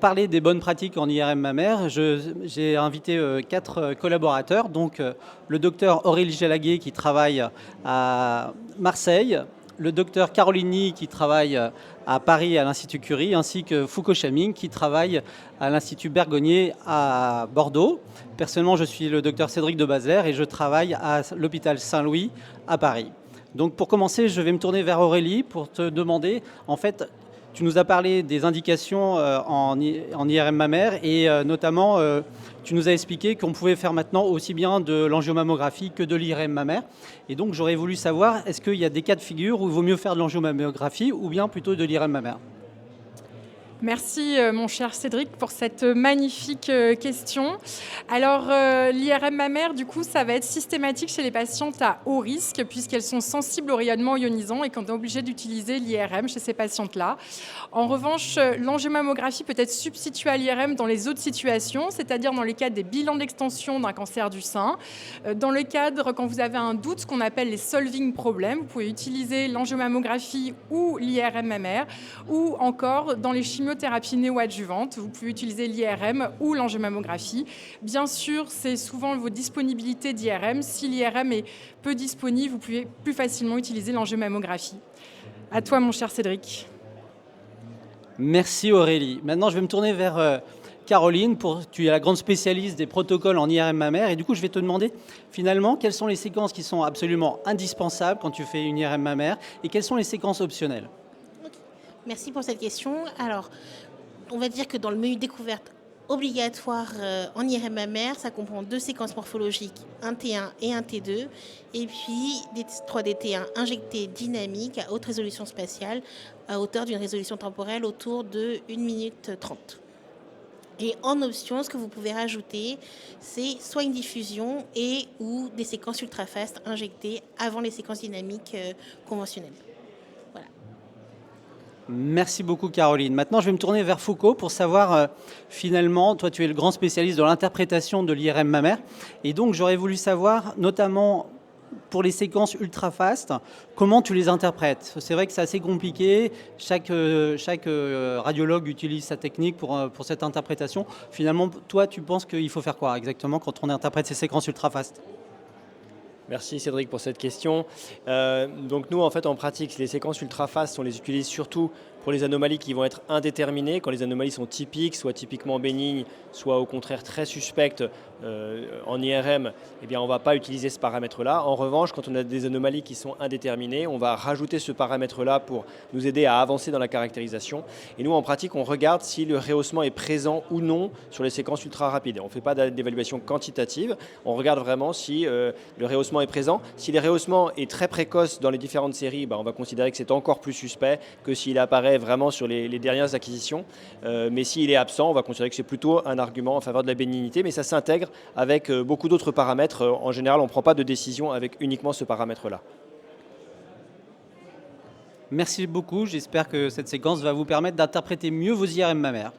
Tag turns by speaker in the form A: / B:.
A: parler des bonnes pratiques en IRM mammaire, j'ai invité 4 collaborateurs, donc le docteur Aurélie Jalaguet qui travaille à Marseille, le docteur Carolini qui travaille à Paris à l'Institut Curie, ainsi que Foucault Chaming qui travaille à l'Institut Bergonié à Bordeaux. Personnellement, je suis le docteur Cédric de Bazer et je travaille à l'hôpital Saint-Louis à Paris. Donc pour commencer, je vais me tourner vers Aurélie pour te demander, en fait, tu nous as parlé des indications en IRM mammaire et notamment, tu nous as expliqué qu'on pouvait faire maintenant aussi bien de l'angiomammographie que de l'IRM mammaire. Et donc, j'aurais voulu savoir, est-ce qu'il y a des cas de figure où il vaut mieux faire de l'angiomammographie ou bien plutôt de l'IRM mammaire ?
B: Merci mon cher Cédric pour cette magnifique question. Alors l'IRM mammaire, du coup, ça va être systématique chez les patientes à haut risque puisqu'elles sont sensibles au rayonnement ionisant et qu'on est obligé d'utiliser l'IRM chez ces patientes-là. En revanche, l'angiomammographie peut être substituée à l'IRM dans les autres situations, c'est-à-dire dans les cas des bilans d'extension d'un cancer du sein. Dans le cadre, quand vous avez un doute, ce qu'on appelle les solving problems, vous pouvez utiliser l'angiomammographie ou l'IRM mammaire, ou encore dans les chimiothérapies néoadjuvantes, vous pouvez utiliser l'IRM ou l'angiomammographie. Bien sûr, c'est souvent vos disponibilités d'IRM. Si l'IRM est peu disponible, vous pouvez plus facilement utiliser l'angiomammographie. À toi, mon cher Cédric.
A: Merci Aurélie. Maintenant, je vais me tourner vers Caroline. Tu es la grande spécialiste des protocoles en IRM mammaire. Et du coup, je vais te demander finalement quelles sont les séquences qui sont absolument indispensables quand tu fais une IRM mammaire et quelles sont les séquences optionnelles.
C: Merci pour cette question. Alors, on va dire que dans le menu découverte obligatoire en IRM mammaire, ça comprend 2 séquences morphologiques, un T1 et un T2, et puis des 3D-T1 injectés dynamiques à haute résolution spatiale, à hauteur d'une résolution temporelle autour de 1 minute 30. Et en option, ce que vous pouvez rajouter, c'est soit une diffusion et ou des séquences ultra-fast injectées avant les séquences dynamiques conventionnelles.
A: Merci beaucoup Caroline. Maintenant, je vais me tourner vers Foucault pour savoir finalement, toi tu es le grand spécialiste de l'interprétation de l'IRM mammaire et donc j'aurais voulu savoir notamment pour les séquences ultra fast, comment tu les interprètes. C'est vrai que c'est assez compliqué, chaque radiologue utilise sa technique pour cette interprétation. Finalement, toi tu penses qu'il faut faire quoi exactement quand on interprète ces séquences ultra fast ?
D: Merci Cédric pour cette question. Donc nous en fait en pratique les séquences ultra-fast on les utilise surtout pour les anomalies qui vont être indéterminées, quand les anomalies sont typiques, soit typiquement bénignes, soit au contraire très suspectes en IRM, eh bien on ne va pas utiliser ce paramètre-là. En revanche, quand on a des anomalies qui sont indéterminées, on va rajouter ce paramètre-là pour nous aider à avancer dans la caractérisation. Et nous en pratique, on regarde si le rehaussement est présent ou non sur les séquences ultra rapides. On ne fait pas d'évaluation quantitative, on regarde vraiment si le rehaussement est présent. Si le rehaussement est très précoce dans les différentes séries, on va considérer que c'est encore plus suspect que s'il apparaît vraiment sur les dernières acquisitions. Mais s'il est absent, on va considérer que c'est plutôt un argument en faveur de la bénignité, mais ça s'intègre avec beaucoup d'autres paramètres. En général, on ne prend pas de décision avec uniquement ce paramètre-là.
A: Merci beaucoup, j'espère que cette séquence va vous permettre d'interpréter mieux vos IRM mammaires.